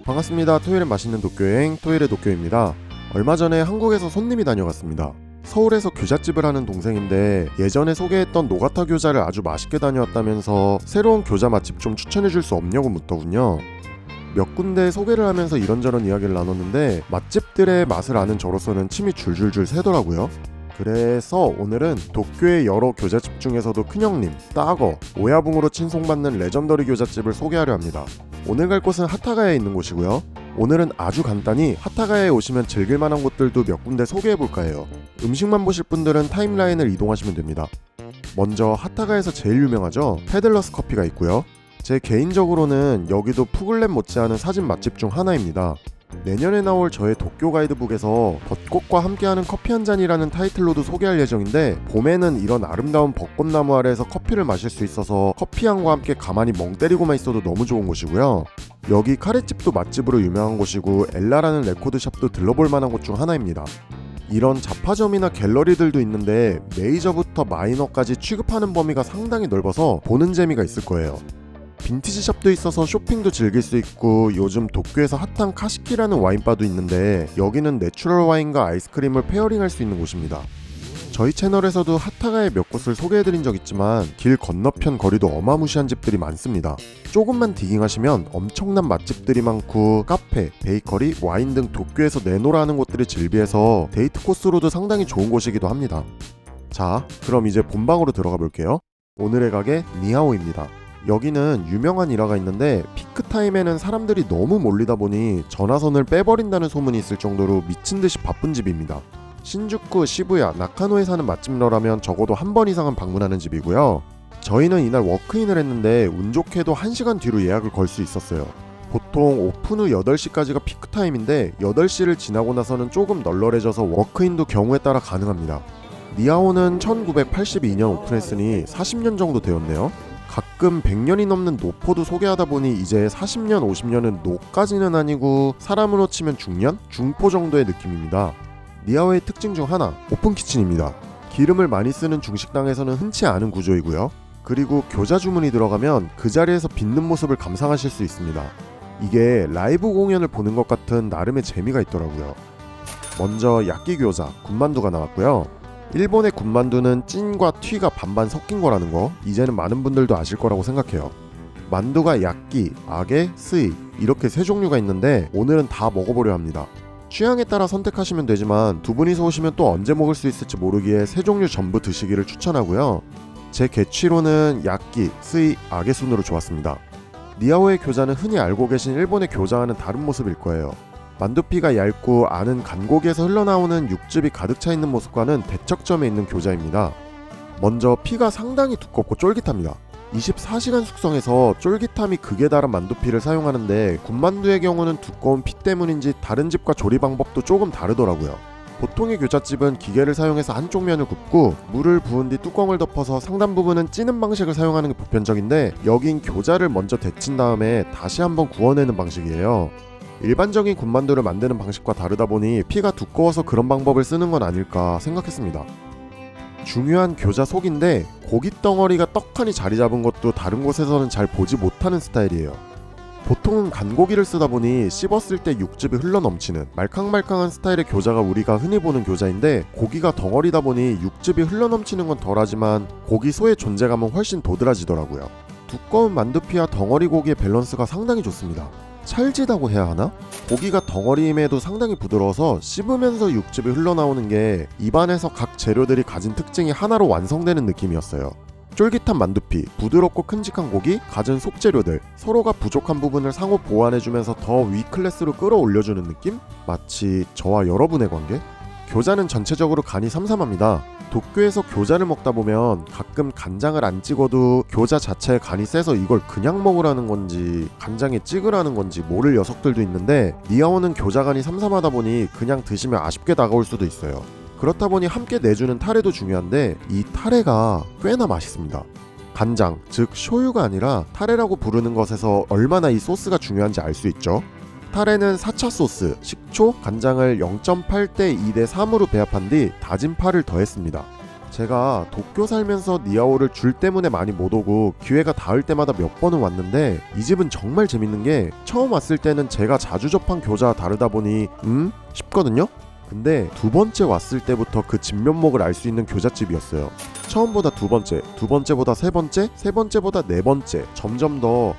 반갑습니다. 토요일엔 맛있는 도쿄여행 토요일의 도쿄입니다. 얼마 전에 한국에서 손님이 다녀갔습니다. 서울에서 교자집을 하는 동생인데 예전에 소개했던 노가타 교자를 아주 맛있게 다녀왔다면서 새로운 교자 맛집 좀 추천해줄 수 없냐고 묻더군요. 몇 군데 소개를 하면서 이런저런 이야기를 나눴는데 맛집들의 맛을 아는 저로서는 침이 줄줄줄 새더라고요. 그래서 오늘은 도쿄의 여러 교자집 중에서도 큰형님, 따거, 오야붕으로 칭송받는 레전더리 교자집을 소개하려 합니다. 오늘 갈 곳은 하타가야에 있는 곳이고요. 오늘은 아주 간단히 하타가야에 오시면 즐길만한 곳들도 몇 군데 소개해볼까 해요. 음식만 보실 분들은 타임라인을 이동하시면 됩니다. 먼저 하타가야에서 제일 유명하죠? 패들러스 커피가 있고요. 제 개인적으로는 여기도 푸글렛 못지않은 사진 맛집 중 하나입니다. 내년에 나올 저의 도쿄 가이드북에서 벚꽃과 함께하는 커피 한 잔이라는 타이틀로도 소개할 예정인데 봄에는 이런 아름다운 벚꽃나무 아래에서 커피를 마실 수 있어서 커피향과 함께 가만히 멍 때리고만 있어도 너무 좋은 곳이고요. 여기 카레집도 맛집으로 유명한 곳이고 엘라라는 레코드숍도 들러볼 만한 곳 중 하나입니다. 이런 잡화점이나 갤러리들도 있는데 메이저부터 마이너까지 취급하는 범위가 상당히 넓어서 보는 재미가 있을 거예요. 빈티지 샵도 있어서 쇼핑도 즐길 수 있고 요즘 도쿄에서 핫한 카시키라는 와인바도 있는데 여기는 내추럴 와인과 아이스크림을 페어링할 수 있는 곳입니다. 저희 채널에서도 하타가의 몇 곳을 소개해드린 적 있지만 길 건너편 거리도 어마무시한 집들이 많습니다. 조금만 디깅하시면 엄청난 맛집들이 많고 카페, 베이커리, 와인 등 도쿄에서 내노라 하는 곳들이 즐비해서 데이트 코스로도 상당히 좋은 곳이기도 합니다. 자, 그럼 이제 본방으로 들어가 볼게요. 오늘의 가게 니하오입니다. 여기는 유명한 일화가 있는데 피크타임에는 사람들이 너무 몰리다 보니 전화선을 빼버린다는 소문이 있을 정도로 미친듯이 바쁜 집입니다. 신주쿠, 시부야, 나카노에 사는 맛집러라면 적어도 한 번 이상은 방문하는 집이고요. 저희는 이날 워크인을 했는데 운 좋게도 1시간 뒤로 예약을 걸 수 있었어요. 보통 오픈 후 8시까지가 피크타임인데 8시를 지나고 나서는 조금 널널해져서 워크인도 경우에 따라 가능합니다. 니하오는 1982년 오픈했으니 40년 정도 되었네요. 가끔 100년이 넘는 노포도 소개하다 보니 이제 40년, 50년은 노까지는 아니고 사람으로 치면 중년? 중포 정도의 느낌입니다. 니하오의 특징 중 하나, 오픈 키친입니다. 기름을 많이 쓰는 중식당에서는 흔치 않은 구조이고요. 그리고 교자 주문이 들어가면 그 자리에서 빚는 모습을 감상하실 수 있습니다. 이게 라이브 공연을 보는 것 같은 나름의 재미가 있더라고요. 먼저 야끼 교자, 군만두가 나왔고요. 일본의 군만두는 찐과 튀가 반반 섞인 거라는 거 이제는 많은 분들도 아실 거라고 생각해요. 만두가 야끼, 아게, 스이 이렇게 세 종류가 있는데 오늘은 다 먹어보려 합니다. 취향에 따라 선택하시면 되지만 두 분이서 오시면 또 언제 먹을 수 있을지 모르기에 세 종류 전부 드시기를 추천하고요. 제 개취로는 야끼, 스이, 아게 순으로 좋았습니다. 니하오의 교자는 흔히 알고 계신 일본의 교자와는 다른 모습일 거예요. 만두피가 얇고 안은 간고기에서 흘러나오는 육즙이 가득 차 있는 모습과는 대척점에 있는 교자입니다. 먼저 피가 상당히 두껍고 쫄깃합니다. 24시간 숙성해서 쫄깃함이 극에 달한 만두피를 사용하는데 군만두의 경우는 두꺼운 피 때문인지 다른 집과 조리 방법도 조금 다르더라고요. 보통의 교자집은 기계를 사용해서 한쪽 면을 굽고 물을 부은 뒤 뚜껑을 덮어서 상단 부분은 찌는 방식을 사용하는 게 보편적인데 여긴 교자를 먼저 데친 다음에 다시 한번 구워내는 방식이에요. 일반적인 군만두를 만드는 방식과 다르다 보니 피가 두꺼워서 그런 방법을 쓰는 건 아닐까 생각했습니다. 중요한 교자 속인데 고기 덩어리가 떡하니 자리 잡은 것도 다른 곳에서는 잘 보지 못하는 스타일이에요. 보통은 간고기를 쓰다 보니 씹었을 때 육즙이 흘러넘치는 말캉말캉한 스타일의 교자가 우리가 흔히 보는 교자인데 고기가 덩어리다 보니 육즙이 흘러넘치는 건 덜하지만 고기 소의 존재감은 훨씬 도드라지더라고요. 두꺼운 만두피와 덩어리 고기의 밸런스가 상당히 좋습니다. 찰지다고 해야 하나? 고기가 덩어리임에도 상당히 부드러워서 씹으면서 육즙이 흘러나오는 게 입안에서 각 재료들이 가진 특징이 하나로 완성되는 느낌이었어요. 쫄깃한 만두피, 부드럽고 큼직한 고기, 갖은 속재료들, 서로가 부족한 부분을 상호 보완해주면서 더 위클래스로 끌어올려주는 느낌? 마치 저와 여러분의 관계? 교자는 전체적으로 간이 삼삼합니다. 도쿄에서 교자를 먹다 보면 가끔 간장을 안 찍어도 교자 자체에 간이 세서 이걸 그냥 먹으라는 건지 간장에 찍으라는 건지 모를 녀석들도 있는데 니하오는 교자 간이 삼삼하다 보니 그냥 드시면 아쉽게 다가올 수도 있어요. 그렇다 보니 함께 내주는 타레도 중요한데 이 타레가 꽤나 맛있습니다. 간장, 즉 쇼유가 아니라 타레라고 부르는 것에서 얼마나 이 소스가 중요한지 알 수 있죠. 타레는 4차 소스, 식초, 간장을 0.8대 2대 3으로 배합한 뒤 다진 파를 더했습니다. 제가 도쿄 살면서 니아오를 줄 때문에 많이 못 오고 기회가 닿을 때마다 몇 번은 왔는데 이 집은 정말 재밌는 게 처음 왔을 때는 제가 자주 접한 교자와 다르다 보니 싶거든요. 근데 두 번째 왔을 때부터 그 진면목을 알 수 있는 교자집이었어요. 처음보다 두 번째, 두 번째보다 세 번째, 세 번째보다 네 번째, 점점 더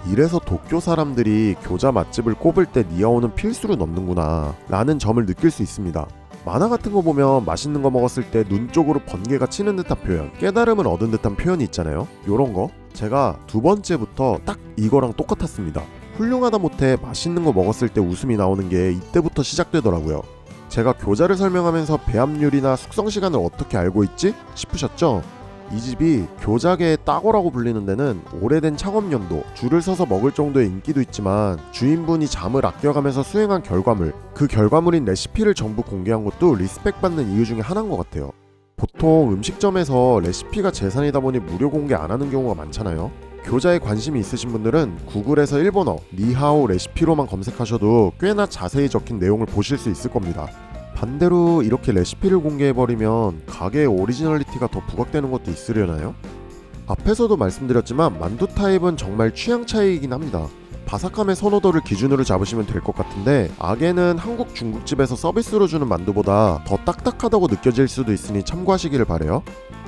이래서 도쿄 사람들이 교자 맛집을 꼽을 때 니아오는 필수로 넣는구나 라는 점을 느낄 수 있습니다. 만화 같은 거 보면 맛있는 거 먹었을 때 눈 쪽으로 번개가 치는 듯한 표현, 깨달음을 얻은 듯한 표현이 있잖아요. 요런 거 제가 두 번째부터 딱 이거랑 똑같았습니다. 훌륭하다 못해 맛있는 거 먹었을 때 웃음이 나오는 게 이때부터 시작되더라고요. 제가 교자를 설명하면서 배합률이나 숙성 시간을 어떻게 알고 있지? 싶으셨죠? 이 집이 교자계의 따거라고 불리는 데는 오래된 창업연도, 줄을 서서 먹을 정도의 인기도 있지만 주인분이 잠을 아껴가면서 수행한 결과물, 그 결과물인 레시피를 전부 공개한 것도 리스펙 받는 이유 중에 하나인 것 같아요. 보통 음식점에서 레시피가 재산이다 보니 무료 공개 안 하는 경우가 많잖아요. 교자에 관심이 있으신 분들은 구글에서 일본어 니하오 레시피로만 검색하셔도 꽤나 자세히 적힌 내용을 보실 수 있을 겁니다. 반대로 이렇게 레시피를 공개해버리면 가게의 오리지널리티가 더 부각되는 것도 있으려나요? 앞에서도 말씀드렸지만 만두 타입은 정말 취향 차이이긴 합니다. 바삭함의 선호도를 기준으로 잡으시면 될 것 같은데 악에는 한국 중국집에서 서비스로 주는 만두보다 더 딱딱하다고 느껴질 수도 있으니 참고하시기를 바래요.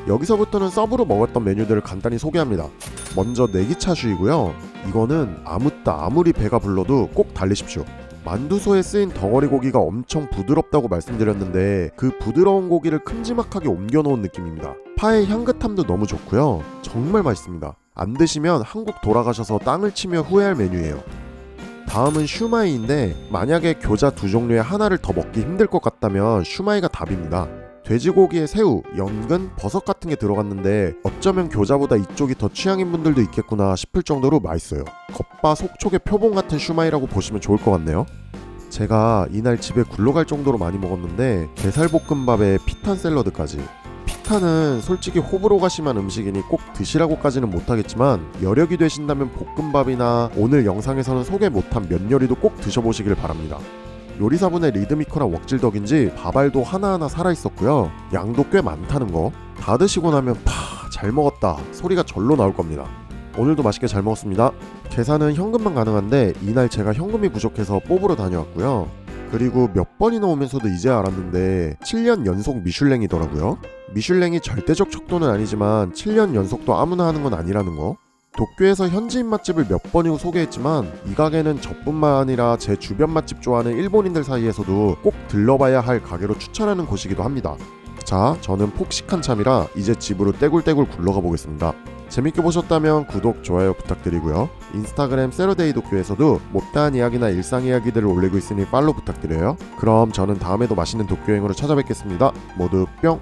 여기서부터는 서브로 먹었던 메뉴들을 간단히 소개합니다. 먼저 내기차슈이고요. 이거는 아무리 배가 불러도 꼭 달리십시오. 만두소에 쓰인 덩어리 고기가 엄청 부드럽다고 말씀드렸는데 그 부드러운 고기를 큼지막하게 옮겨놓은 느낌입니다. 파의 향긋함도 너무 좋고요. 정말 맛있습니다. 안 드시면 한국 돌아가셔서 땅을 치며 후회할 메뉴예요. 다음은 슈마이인데 만약에 교자 두 종류의 하나를 더 먹기 힘들 것 같다면 슈마이가 답입니다. 돼지고기에 새우, 연근, 버섯 같은 게 들어갔는데 어쩌면 교자보다 이쪽이 더 취향인 분들도 있겠구나 싶을 정도로 맛있어요. 겉바 속촉의 표본 같은 슈마이라고 보시면 좋을 것 같네요. 제가 이날 집에 굴러갈 정도로 많이 먹었는데 게살볶음밥에 피탄 샐러드까지. 피탄은 솔직히 호불호가 심한 음식이니 꼭 드시라고까지는 못하겠지만 여력이 되신다면 볶음밥이나 오늘 영상에서는 소개 못한 면 요리도 꼭 드셔보시길 바랍니다. 요리사분의 리드미컬한 웍질덕인지 밥알도 하나하나 살아있었고요. 양도 꽤 많다는 거. 다 드시고 나면 잘 먹었다 소리가 절로 나올 겁니다. 오늘도 맛있게 잘 먹었습니다. 계산은 현금만 가능한데 이날 제가 현금이 부족해서 뽑으러 다녀왔고요. 그리고 몇 번이나 오면서도 이제 알았는데 7년 연속 미슐랭이더라고요. 미슐랭이 절대적 척도는 아니지만 7년 연속도 아무나 하는 건 아니라는 거. 도쿄에서 현지인 맛집을 몇 번이고 소개했지만 이 가게는 저뿐만 아니라 제 주변 맛집 좋아하는 일본인들 사이에서도 꼭 들러봐야 할 가게로 추천하는 곳이기도 합니다. 자, 저는 폭식한 참이라 이제 집으로 떼굴떼굴 굴러가 보겠습니다. 재밌게 보셨다면 구독, 좋아요 부탁드리고요. 인스타그램 세러데이 도쿄에서도 못다한 이야기나 일상 이야기들을 올리고 있으니 팔로우 부탁드려요. 그럼 저는 다음에도 맛있는 도쿄 여행으로 찾아뵙겠습니다. 모두 뿅!